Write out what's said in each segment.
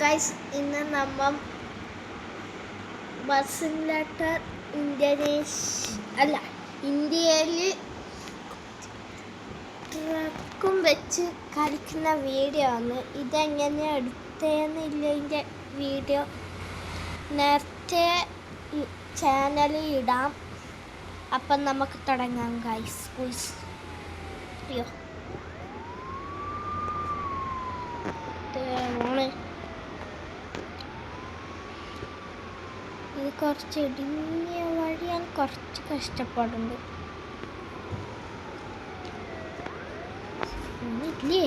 Guys, ഇന്ന് നമ്മൾ bus simulator ഇന്ത്യയിൽ ട്രക്കും വെച്ച് കളിക്കുന്ന വീഡിയോ ആണ്. ഇതെങ്ങനെ എടുത്തതെന്നില്ല ഇതിൻ്റെ വീഡിയോ നേരത്തെ ചാനലിൽ ഇടാം. അപ്പം നമുക്ക് തുടങ്ങാം ഗൈസ്. അയ്യോ ഇത് കുറച്ച് ഇടുങ്ങിയ വഴിയാണ്, കുറച്ച് കഷ്ടപ്പാടുണ്ട്. ഇല്ലേ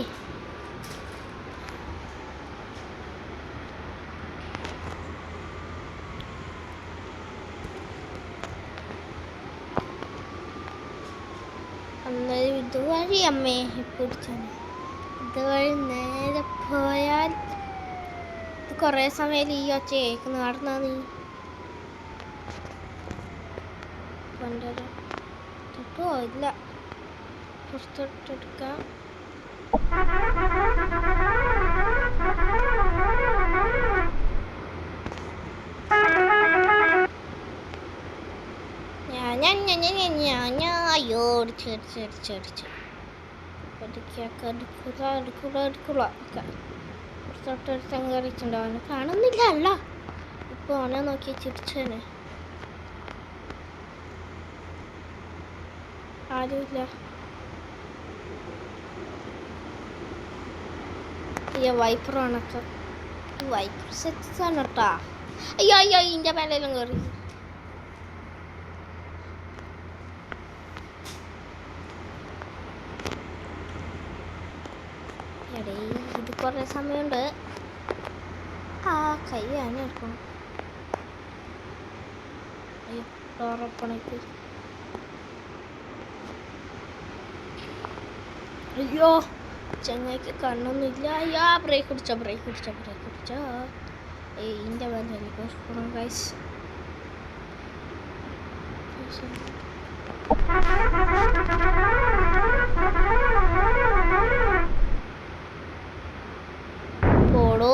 അന്നേരം ഇതുവഴി അമ്മയെ പിടിച്ചാണ്. ഇതുവഴി നേരെ പോയാൽ ഇത് കുറേ സമയം ഈ ഒച്ച കേൾക്കുന്നു. നടന്നാ നീ തൊട്ടോ ഇല്ല, പുറത്തോട്ടെടുക്കാം. അയ്യോ അടിച്ചടിച്ചടിച്ചടിച്ച് എടുക്കൂല പുറത്തോട്ടെടുത്ത് അങ്ങ് കറിച്ചിട്ടുണ്ടോ? അവനെ കാണുന്നില്ല. അല്ല, ഇപ്പോൾ അവനെ നോക്കി ചിരിച്ചേനെ. ആരുമില്ല. വൈപ്പർ ആണൊക്കെ, വൈപ്പർ സെറ്റ്സ് ആണ് കേട്ടാ. അയ്യോ അയ്യോ ഇതിൻ്റെ മേലെല്ലാം കയറി. എടേ ഇത് കുറേ സമയമുണ്ട്. ആ കൈ തന്നെ എടുക്കണം. അയ്യോ ഡോറപ്പണക്ക്. അയ്യോ ചങ്ങായിക്ക് കണ്ണൊന്നുമില്ല. അയ്യാ ബ്രേക്ക് പിടിച്ചോ. ഇതിൻ്റെ മേലെ കൊടുക്കണം ഗൈസ്. പോടോ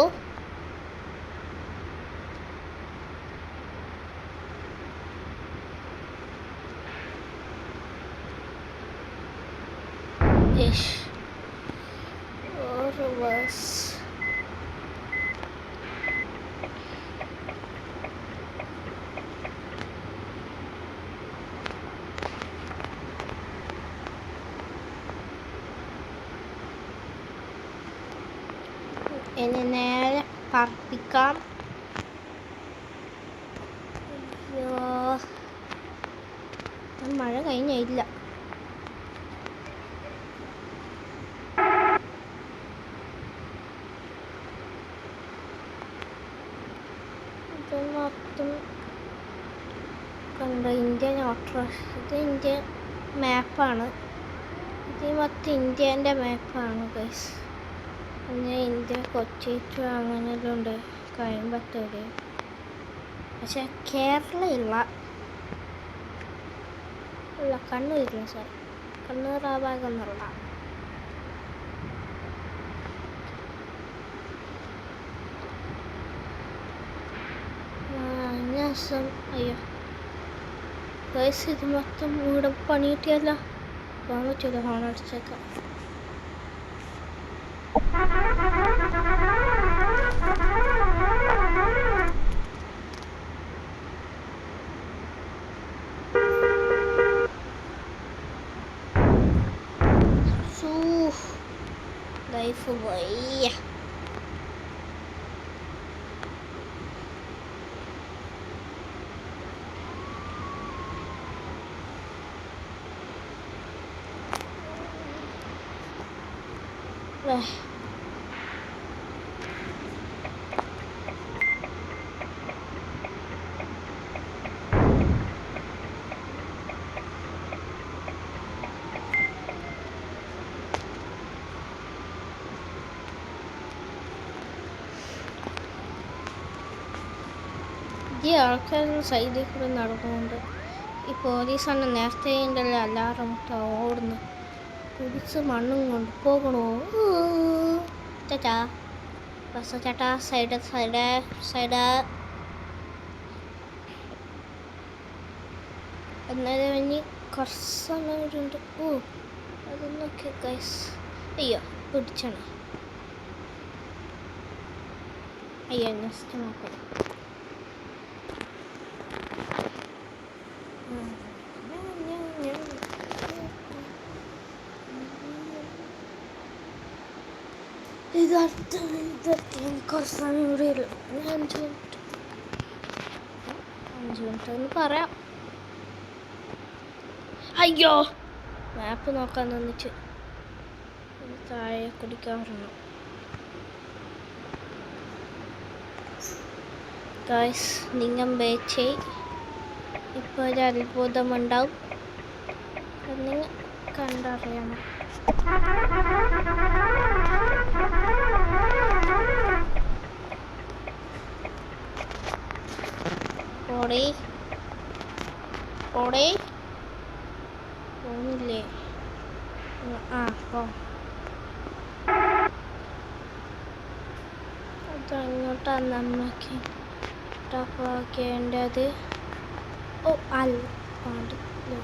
ഇനി നേരെ പറപ്പിക്കാം. അയ്യോ മഴ കഴിഞ്ഞില്ല. ഇത് മൊത്തം കണ്ടോ ഇന്ത്യൻ ഓട്ടോറിക്ഷ. ഇത് ഇന്ത്യൻ മാപ്പാണ്. ഇത് മൊത്തം ഇന്ത്യൻ്റെ മാപ്പാണ് ഗൈസ്. പിന്നെ ഇന്ത്യ കൊച്ചി ടു അങ്ങനെയെല്ലാം ഉണ്ട്, കോയമ്പത്തൂര്. പക്ഷെ കേരള ഇല്ല, കണ്ണൂരില്ല. സോറി, കണ്ണൂർ ആ ഭാഗം ഒന്നുമില്ല. അയ്യോ ഗൈസ്, ഇത് മൊത്തം ഇവിടെ പണിയിട്ടിയല്ല. പോകാൻ പറ്റില്ല, ഫോൺ അടിച്ചേക്കാം. ലൈഫ് പോയി. ഈ ആൾക്കാരുടെ സൈഡിൽ കൂടെ നടന്നുകൊണ്ട് ഈ പോലീസാണ് നേരത്തെ ഉണ്ടല്ലോ അലാറം ഓടുന്നു. കുടിച്ച് മണ്ണും കൊണ്ട് പോകണോ? ചാച്ചാ ബസ് ചേട്ടാ സൈഡ് സൈഡ് സൈഡ്. എന്നാലും ഇനി കുറച്ച് സമയം കൂടി ഉണ്ട്. ഓ അതൊന്നൊക്കെ ഗൈസ്. അയ്യോ പിടിച്ചാണ്. അയ്യോ നെക്സ്റ്റ് നോക്കാം. ഇതടുത്ത് കുറച്ച് സമയം കൂടി ഉള്ളു. 5 മിനിറ്റ് എന്ന് പറയാം. അയ്യോ മാപ്പ് നോക്കാൻ തന്നിട്ട് താഴെ കുടിക്കാറുണ്ട്. ഗായ്സ് നിങ്ങൾ വെയിറ്റ് ഇപ്പോൾ ഒരു അത്ഭുതമുണ്ടാവും. നിങ്ങൾ കണ്ടറിയണം. ഓടേ ഓടേ പോന്നില്ലേ? ആ പോ. അതങ്ങോട്ടാണ് നമ്മക്ക് ടഫാക്കേണ്ടത്. ഓ അല്ല പാടില്ല.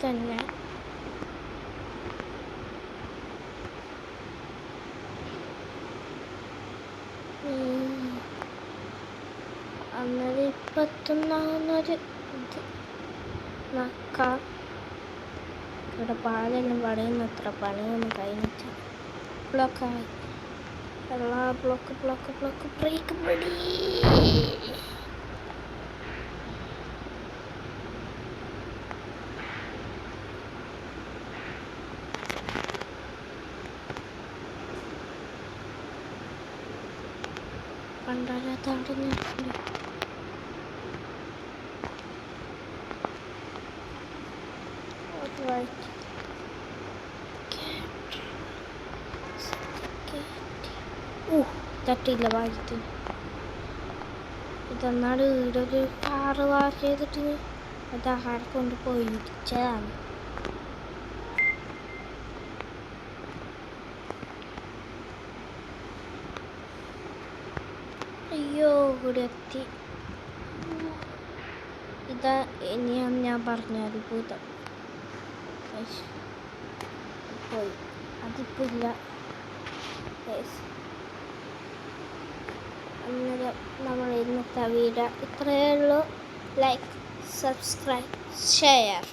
തന്നെ അന്നേരം ഇപ്പത്തുന്നൊരു ഇത് നക്കാം. ഇവിടെ പാലെല്ലാം പണിയുന്നത്ര പണിയൊന്നും കഴിഞ്ഞിട്ട് ബ്ലോക്കായി. എല്ലാ ബ്ലോക്ക് ബ്രേക്ക് പിടി. പണ്ടാരത്തവിടുന്നുണ്ട്. തട്ടിയില്ല ഭാഗ്യത്തിന്. ഇതെന്നാട് വീടൊരു കാറ് വാഷ് ചെയ്തിട്ട് അത് ആടെ കൊണ്ട് പോയി ഇടിച്ചതാണ്. അയ്യോ ഇവിടെ എത്തി. ഇതാ ഇനിയാണ് ഞാൻ പറഞ്ഞ അത്ഭുതം. പോയി അതിപ്പോൾ ഇല്ല. അന്നേരം നമ്മൾ ഇന്നത്തെ വീഡിയോ ഇത്രയേ ഉള്ളൂ. Like, subscribe, share.